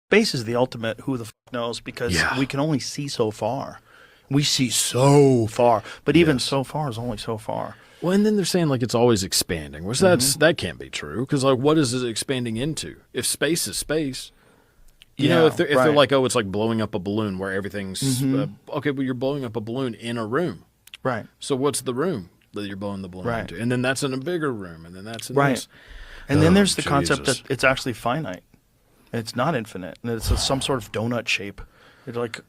Space is the ultimate who the fuck knows, because Yeah. we can only see so far. We see so far, but even so far is only so far. Well, and then they're saying like it's always expanding, which that can't be true, because like what is it expanding into? If space is space, you know, if they're like, oh, it's like blowing up a balloon where everything's okay, but you're blowing up a balloon in a room, right? So what's the room that you're blowing the balloon into? And then that's in a bigger room, and then that's in this. And then there's the concept that it's actually finite. It's not infinite, and it's some sort of donut shape. It like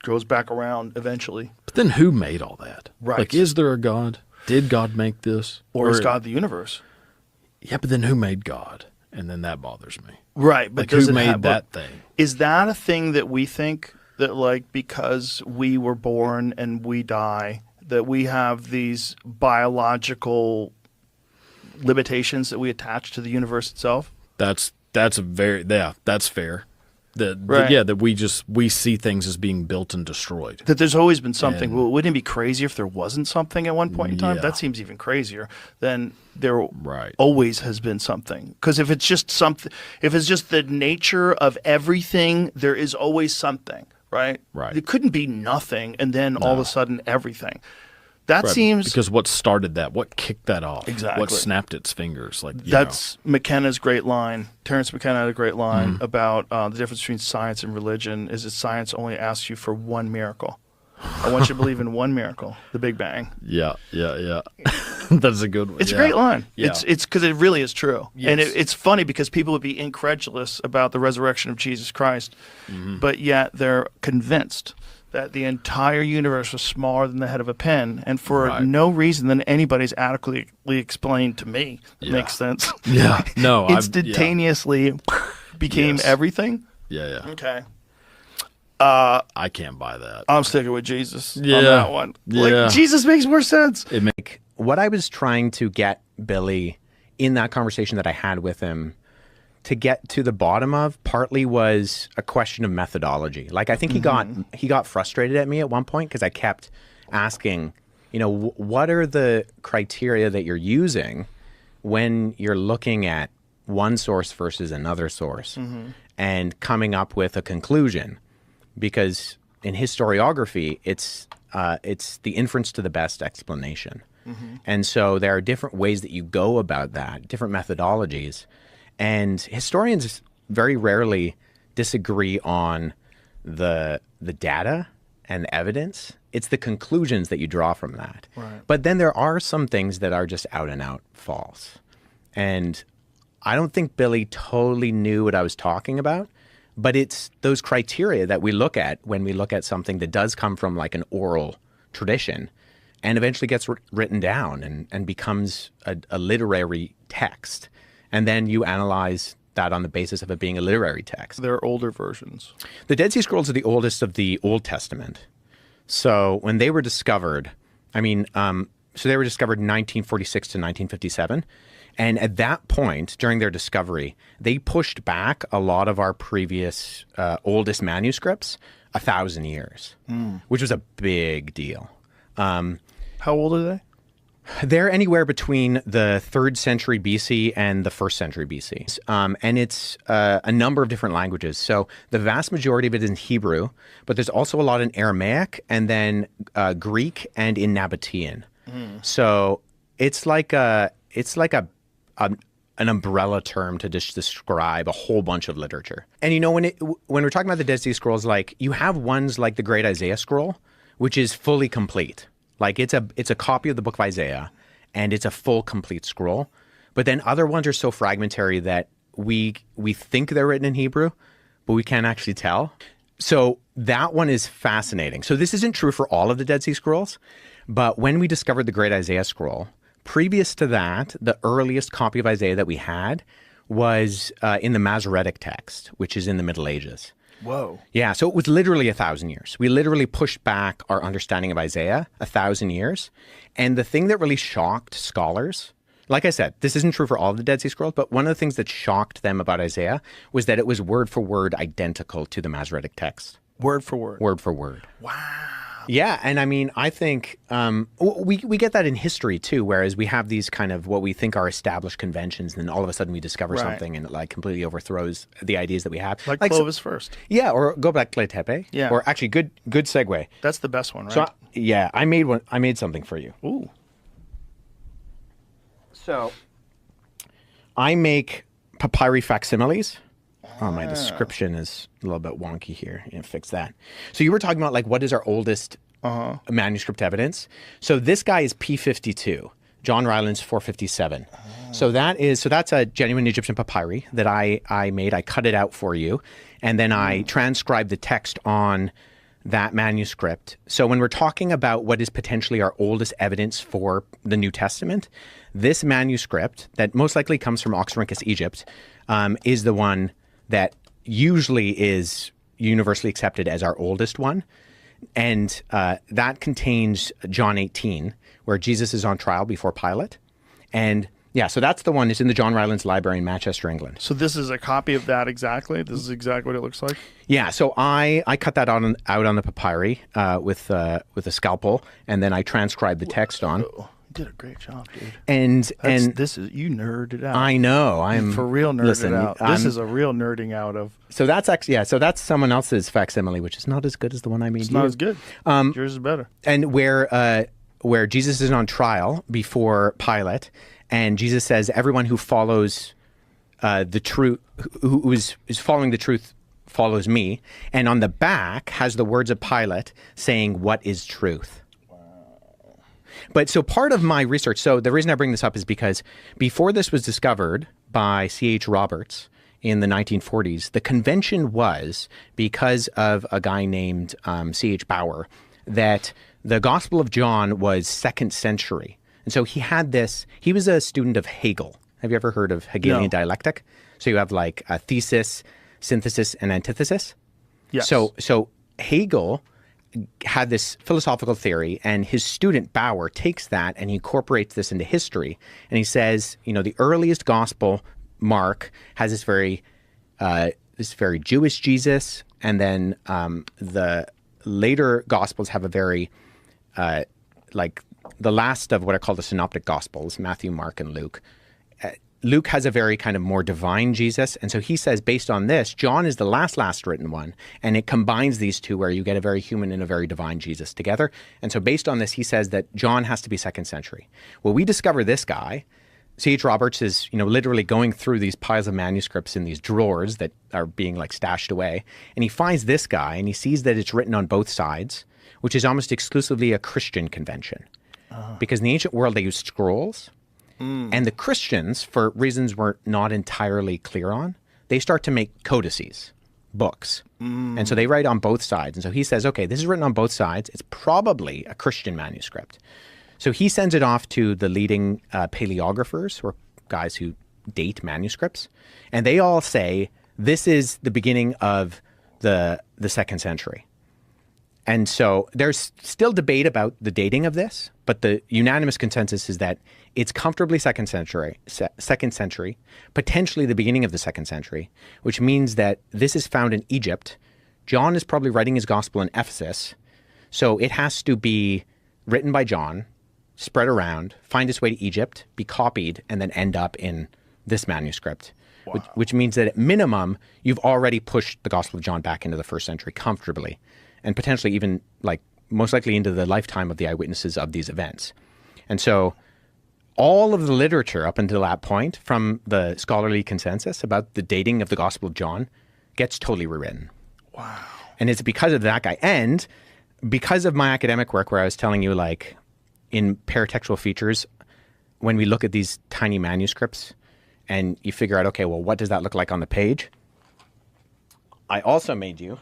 goes back around eventually. But then who made all that? Right. Like, is there a God? Did God make this? Or is God the universe? Yeah, but then who made God? And then that bothers me. Right. But like, who made that thing? Is that a thing that we think that, like, because we were born and we die, that we have these biological limitations that we attach to the universe itself? That's fair. Right. That we see things as being built and destroyed. That there's always been something. Well, wouldn't it be crazier if there wasn't something at one point in time? That seems even crazier. Then there always has been something. Because if it's just something, if it's just the nature of everything, there is always something, right? Right. It couldn't be nothing and then all of a sudden everything. That seems... Because what started that? What kicked that off? Exactly. What snapped its fingers? Like That's McKenna's great line. Terrence McKenna had a great line about the difference between science and religion is that science only asks you for one miracle. I want you to believe in one miracle, the Big Bang. Yeah. That's a good one. It's a great line. Yeah. It's because it really is true. Yes. And it's funny because people would be incredulous about the resurrection of Jesus Christ, but yet they're convinced that the entire universe was smaller than the head of a pin, and for no reason than anybody's adequately explained to me. It makes sense. Yeah. No. Instantaneously became everything. Yeah. Okay. I can't buy that. I'm sticking with Jesus on that one. Like, Jesus makes more sense. What I was trying to get Billy in that conversation that I had with him to get to the bottom of partly was a question of methodology. Like, I think he got frustrated at me at one point because I kept asking, you know, what are the criteria that you're using when you're looking at one source versus another source and coming up with a conclusion? Because in historiography, it's the inference to the best explanation. And so there are different ways that you go about that, different methodologies. And historians very rarely disagree on the data and the evidence. It's the conclusions that you draw from that. Right. But then there are some things that are just out and out false. And I don't think Billy totally knew what I was talking about, but it's those criteria that we look at when we look at something that does come from like an oral tradition and eventually gets written down and becomes a literary text. And then you analyze that on the basis of it being a literary text. There are older versions. The Dead Sea Scrolls are the oldest of the Old Testament. So when they were discovered, so they were discovered in 1946 to 1957. And at that point, during their discovery, they pushed back a lot of our previous oldest manuscripts 1,000 years, which was a big deal. How old are they? They're anywhere between the 3rd century BC and the 1st century BC. And it's a number of different languages. So the vast majority of it is in Hebrew, but there's also a lot in Aramaic and then Greek and in Nabatean. So it's like an umbrella term to just describe a whole bunch of literature. And you know, when we're talking about the Dead Sea Scrolls, like you have ones like the Great Isaiah Scroll, which is fully complete. Like it's a copy of the book of Isaiah, and it's a full, complete scroll. But then other ones are so fragmentary that we think they're written in Hebrew, but we can't actually tell. So that one is fascinating. So this isn't true for all of the Dead Sea Scrolls, but when we discovered the Great Isaiah Scroll, previous to that, the earliest copy of Isaiah that we had was in the Masoretic text, which is in the Middle Ages. Whoa. Yeah, so it was literally 1,000 years. We literally pushed back our understanding of Isaiah 1,000 years. And the thing that really shocked scholars, like I said, this isn't true for all of the Dead Sea Scrolls, but one of the things that shocked them about Isaiah was that it was word for word identical to the Masoretic text. Word for word? Word for word. Wow. Yeah, and I mean, I think we get that in history too, whereas we have these kind of what we think are established conventions, and then all of a sudden we discover something and it like completely overthrows the ideas that we have. Like Clovis first. Yeah, or go back to Tepe. Yeah. Or actually, good segue. That's the best one, right? So I made one. I made something for you. Ooh. So I make papyri facsimiles. Oh, my description is a little bit wonky here. Fix that. So you were talking about like what is our oldest manuscript evidence? So this guy is P52, John Ryland's 457. So that's a genuine Egyptian papyri that I made. I cut it out for you, and then I transcribed the text on that manuscript. So when we're talking about what is potentially our oldest evidence for the New Testament, this manuscript that most likely comes from Oxyrhynchus, Egypt, is the one that usually is universally accepted as our oldest one. And that contains John 18, where Jesus is on trial before Pilate. And yeah, so that's the one. It's in the John Rylands Library in Manchester, England. So this is a copy of that exactly? This is exactly what it looks like? Yeah, so I cut that out on the papyri with a scalpel, and then I transcribed the text on. You did a great job, dude. And this is, you nerded out. I know. I'm for real nerded out. This is a real nerding out of. So that's actually, so that's someone else's facsimile, which is not as good as the one I made. It's not as good. Yours is better. And where Jesus is on trial before Pilate, and Jesus says, everyone who follows the truth, who is following the truth, follows me. And on the back has the words of Pilate saying, "What is truth?" But so part of my research, so the reason I bring this up is because before this was discovered by C.H. Roberts in the 1940s, the convention was, because of a guy named C.H. Bauer, that the Gospel of John was 2nd century. And so he had this, he was a student of Hegel. Have you ever heard of Hegelian dialectic? So you have like a thesis, synthesis, and antithesis. Yes. So Hegel had this philosophical theory, and his student Bauer takes that and he incorporates this into history. And he says, the earliest gospel, Mark, has this very Jewish Jesus, and then the later gospels have a very the last of what are called the synoptic gospels, Matthew, Mark, and Luke. Luke has a very kind of more divine Jesus. And so he says, based on this, John is the last written one. And it combines these two where you get a very human and a very divine Jesus together. And so based on this, he says that John has to be 2nd century. Well, we discover this guy. C.H. Roberts is, literally going through these piles of manuscripts in these drawers that are being like stashed away. And he finds this guy and he sees that it's written on both sides, which is almost exclusively a Christian convention. Because in the ancient world, they used scrolls. And the Christians, for reasons we're not entirely clear on, they start to make codices, books. And so they write on both sides. And so he says, okay, this is written on both sides. It's probably a Christian manuscript. So he sends it off to the leading paleographers, or guys who date manuscripts. And they all say, this is the beginning of the 2nd century. And so there's still debate about the dating of this, but the unanimous consensus is that it's comfortably 2nd century, potentially the beginning of the 2nd century, which means that this is found in Egypt. John is probably writing his gospel in Ephesus. So it has to be written by John, spread around, find its way to Egypt, be copied, and then end up in this manuscript. Wow. Which means that at minimum, you've already pushed the Gospel of John back into the 1st century comfortably, and potentially even most likely into the lifetime of the eyewitnesses of these events. And so all of the literature up until that point from the scholarly consensus about the dating of the Gospel of John gets totally rewritten. Wow. And it's because of that guy. And because of my academic work, where I was telling you, in paratextual features, when we look at these tiny manuscripts and you figure out, okay, well, what does that look like on the page? I also made you.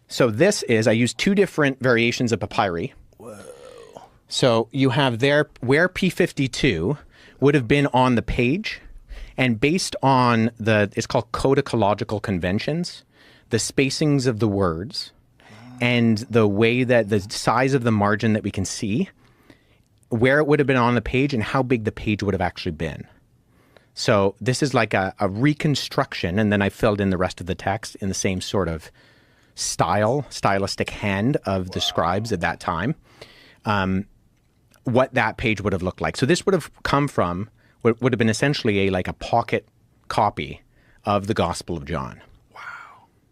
So I used 2 different variations of papyri. Whoa. So you have there where P52 would have been on the page, and based on it's called codicological conventions, the spacings of the words, and the way that the size of the margin that we can see, where it would have been on the page and how big the page would have actually been. So this is like a reconstruction, and then I filled in the rest of the text in the same sort of stylistic hand of the scribes at that time, what that page would have looked like. So this would have come from what would have been essentially like a pocket copy of the Gospel of John.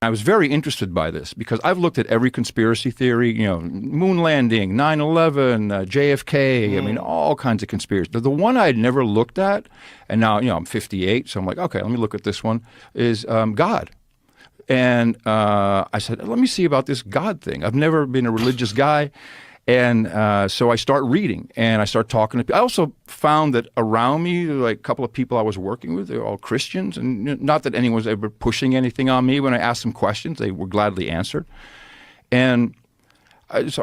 I was very interested by this because I've looked at every conspiracy theory, moon landing, 9/11, JFK, I mean, all kinds of conspiracies. The one I had never looked at, and now, I'm 58, so I'm like, okay, let me look at this one, is God. And I said, let me see about this God thing. I've never been a religious guy. And so I start reading, and I start talking to people. I also found that around me, like a couple of people I was working with, they were all Christians, and not that anyone was ever pushing anything on me. When I asked them questions, they were gladly answered. And there's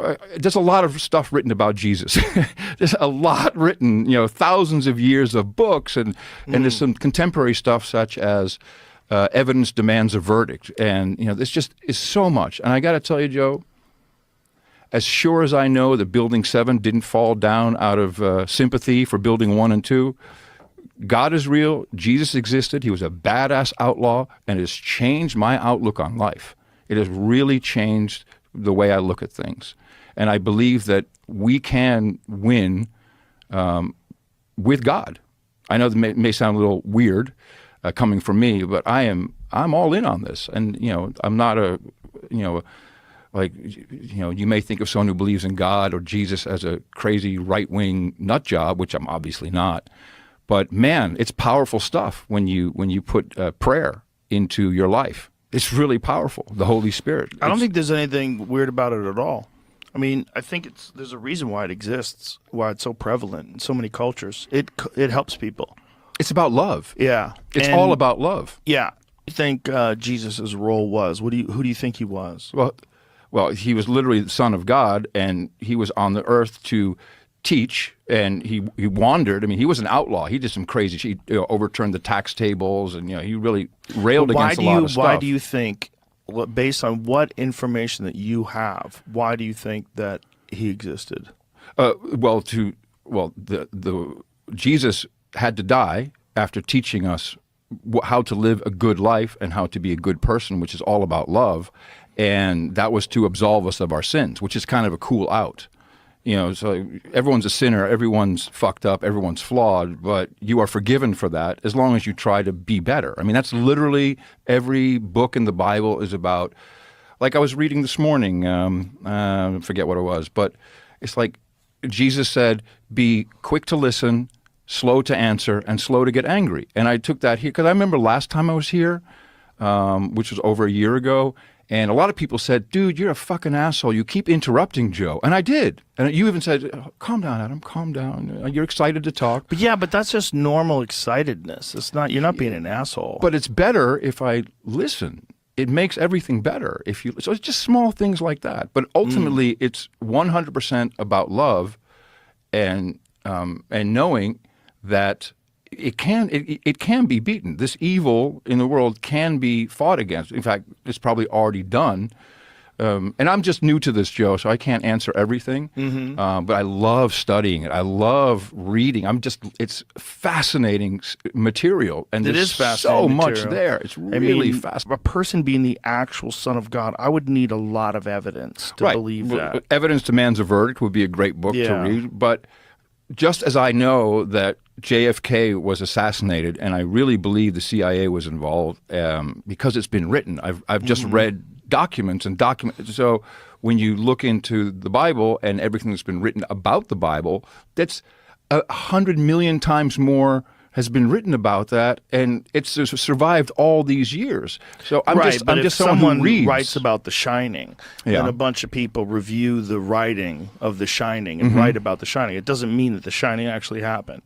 a lot of stuff written about Jesus. There's a lot written, thousands of years of books, and there's some contemporary stuff such as Evidence Demands a Verdict. And, this just is so much. And I got to tell you, Joe, as sure as I know that Building 7 didn't fall down out of sympathy for Building 1 and 2, God is real, Jesus existed, he was a badass outlaw, and it has changed my outlook on life. It has really changed the way I look at things. And I believe that we can win with God. I know that may sound a little weird coming from me, but I'm all in on this. And, I'm not you may think of someone who believes in God or Jesus as a crazy right-wing nut job, which I'm obviously not. But man, it's powerful stuff when you put prayer into your life. It's really powerful. The Holy Spirit. I don't think there's anything weird about it at all. I mean, I think there's a reason why it exists, why it's so prevalent in so many cultures. It helps people. It's about love. Yeah, it's all about love. Yeah. You think Jesus' role was? Who do you think he was? Well, he was literally the Son of God, and he was on the earth to teach, and he wandered. I mean, he was an outlaw. He did some crazy shit. He overturned the tax tables, and he really railed against a lot of stuff. Why do you think, based on what information that you have, why do you think that he existed? Jesus had to die after teaching us how to live a good life and how to be a good person, which is all about love. And that was to absolve us of our sins, which is kind of a cool out. So everyone's a sinner, everyone's fucked up, everyone's flawed, but you are forgiven for that as long as you try to be better. I mean, that's literally every book in the Bible is about. Like I was reading this morning, forget what it was, but it's like Jesus said, be quick to listen, slow to answer, and slow to get angry. And I took that here, because I remember last time I was here, which was over a year ago, and a lot of people said, dude, you're a fucking asshole. You keep interrupting Joe. And I did. And you even said, calm down, Adam, calm down. You're excited to talk. But that's just normal excitedness. You're not being an asshole. But it's better if I listen. It makes everything better. So it's just small things like that. But ultimately, it's 100% about love and knowing that it can be beaten. This evil in the world can be fought against. In fact, it's probably already done. And I'm just new to this, Joe, so I can't answer everything. But I love studying it. I love reading. It's fascinating material, and there's so much there. It's really fascinating. A person being the actual Son of God, I would need a lot of evidence to believe that. Evidence Demands a Verdict would be a great book to read, but just as I know that JFK was assassinated, and I really believe the CIA was involved because it's been written. I've just read documents. So when you look into the Bible and everything that's been written about the Bible, that's 100 million times more has been written about that, and it's survived all these years. So I'm just someone who reads. Writes about The Shining, and a bunch of people review the writing of The Shining and write about The Shining. It doesn't mean that The Shining actually happened.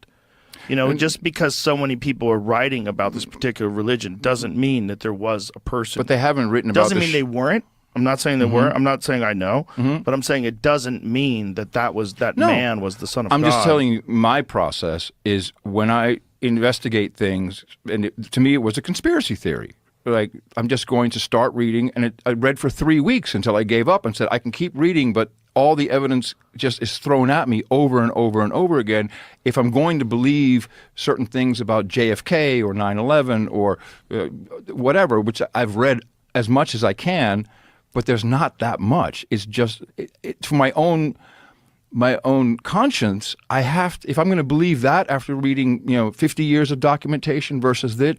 Just because so many people are writing about this particular religion doesn't mean that there was a person. But they haven't written about. Doesn't mean they weren't. I'm not saying they were. I'm not saying I know. But I'm saying it doesn't mean that man was the Son of God. I'm just telling you my process is when I investigate things, and to me it was a conspiracy theory. Like, I'm just going to start reading, and I read for 3 weeks until I gave up and said, I can keep reading, but all the evidence just is thrown at me over and over and over again. If I'm going to believe certain things about JFK or 9/11 or whatever, which I've read as much as I can, but there's not that much. It's just for my own conscience. I have to, if I'm going to believe that after reading 50 years of documentation versus that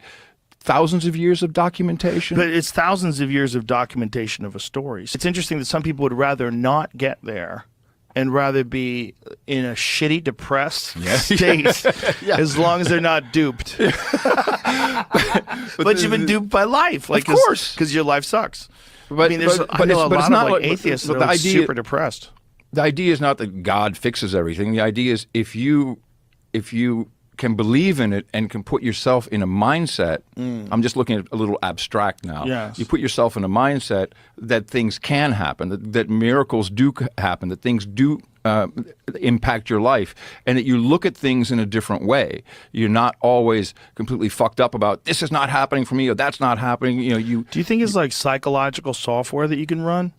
thousands of years of documentation. But it's thousands of years of documentation of a story. It's interesting that some people would rather not get there and rather be in a shitty, depressed state as long as they're not duped. But you've been duped by life. Of course. Because your life sucks. But, I know a lot of atheists that are super depressed. The idea is not that God fixes everything. The idea is if you can believe in it and can put yourself in a mindset, I'm just looking at a little abstract now. Yes. You put yourself in a mindset that things can happen, that miracles do happen, that things do impact your life, and that you look at things in a different way. You're not always completely fucked up about this is not happening for me or that's not happening. Do you think it's like psychological software that you can run?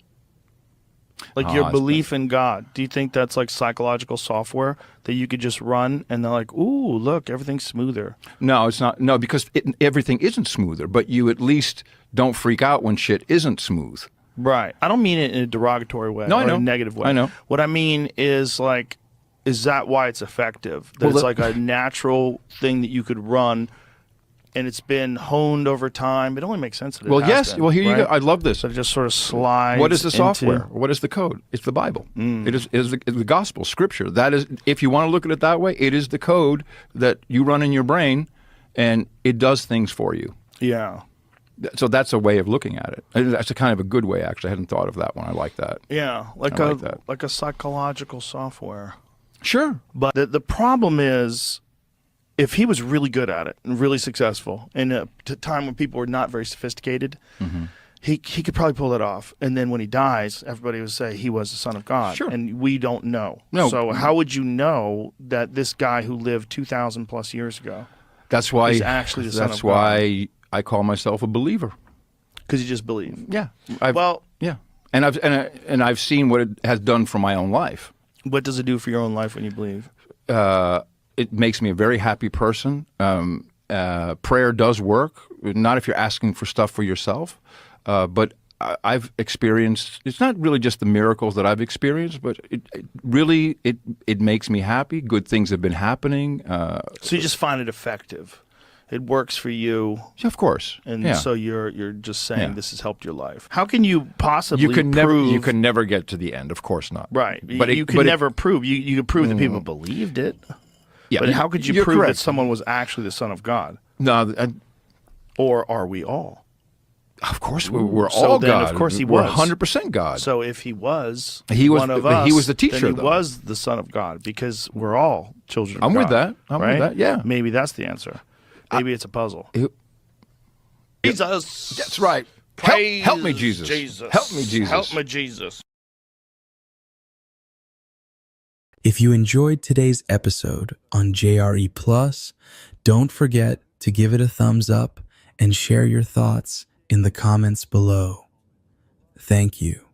Like your belief in God. Do you think that's like psychological software that you could just run and they're like, ooh, look, everything's smoother? No, it's not. No, because everything isn't smoother, but you at least don't freak out when shit isn't smooth. Right. I don't mean it in a derogatory way or a negative way. I know. What I mean is like, is that why it's effective? That it's like a natural thing that you could run and it's been honed over time. It only makes sense that it has been, here you go. I love this. So it just sort of slides. What is the software? What is the code? It's the Bible. It is the gospel, Scripture. That is, if you want to look at it that way, it is the code that you run in your brain, and it does things for you. Yeah. So that's a way of looking at it. That's a kind of a good way, actually. I hadn't thought of that one. I like that. Yeah, like a psychological software. Sure. But the problem is, if he was really good at it and really successful in a time when people were not very sophisticated, he could probably pull that off. And then when he dies, everybody would say he was the Son of God. Sure. And we don't know. No. So how would you know that this guy who lived 2,000 plus years ago is actually the Son of God? That's why I call myself a believer. Because you just believe. Yeah. Yeah. And I've seen what it has done for my own life. What does it do for your own life when you believe? It makes me a very happy person. Prayer does work, not if you're asking for stuff for yourself, but I've experienced, it's not really just the miracles that I've experienced, but it makes me happy. Good things have been happening. So you just find it effective. It works for you. Yeah, of course. And so you're just saying this has helped your life. How can you possibly prove? You can never get to the end, of course not. Right. But you can never prove. You could prove that people believed it. Yeah, but how could you prove that someone was actually the Son of God? No. Or are we all? Of course, we're all then, God. Of course, he we're was 100% God. So if he was one of us, he was the teacher. Then he was the Son of God because we're all children of God. I'm with that. I'm with that. Yeah. Maybe that's the answer. Maybe it's a puzzle. Jesus. That's right. Help me, Jesus. Help me, Jesus. Help me, Jesus. If you enjoyed today's episode on JRE Plus, don't forget to give it a thumbs up and share your thoughts in the comments below. Thank you.